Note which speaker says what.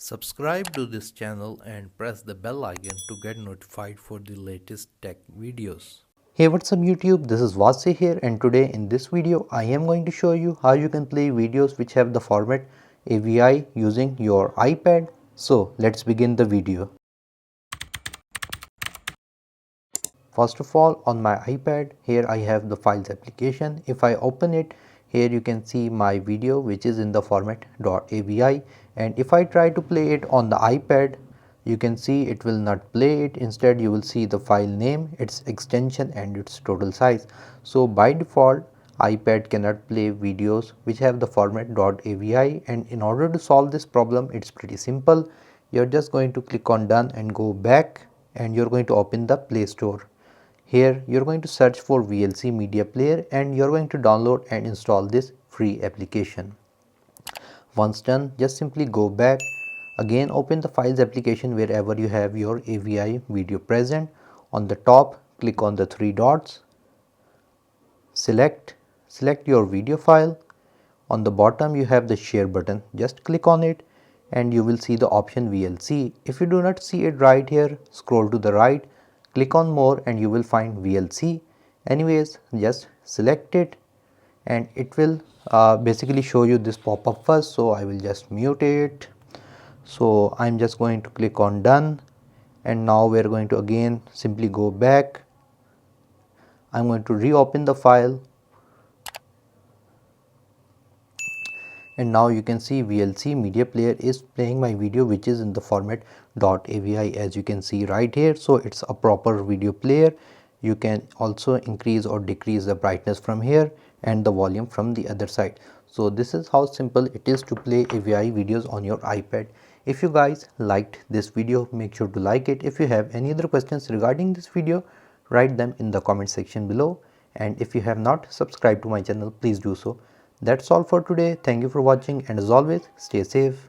Speaker 1: Subscribe to this channel and press the bell icon to get notified for the latest tech videos.
Speaker 2: Hey, what's up YouTube, this is Wasay here, and today in this video I am going to show you how you can play videos which have the format AVI using your iPad. So let's begin the video. First of all, on my iPad, here I have the files application. If I open it, here you can see my video which is in the format .avi, and if I try to play it on the iPad, you can see it will not play it. Instead you will see the file name, its extension and its total size. So by default iPad cannot play videos which have the format .avi, and in order to solve this problem it's pretty simple. You're just going to click on done and go back, and you're going to open the Play Store. Here you're going to search for VLC Media Player and you're going to download and install this free application. Once done, just simply go back, again open the files application wherever you have your AVI video present. On the top, click on the three dots, select your video file. On the bottom you have the share button, just click on it and you will see the option VLC. If you do not see it right here, scroll to the right, click on more and you will find VLC. Anyways, just select it and it will basically show you this pop-up first, so I will just mute it. So I'm just going to click on done, and now we're going to again simply go back. I'm going to reopen the file, and now you can see VLC Media Player is playing my video which is in the format .avi, as you can see right here. So it's a proper video player. You can also increase or decrease the brightness from here and the volume from the other side. So this is how simple it is to play AVI videos on your iPad. If you guys liked this video, make sure to like it. If you have any other questions regarding this video, write them in the comment section below, and if you have not subscribed to my channel, please do so. That's all for today. Thank you for watching, and as always, stay safe.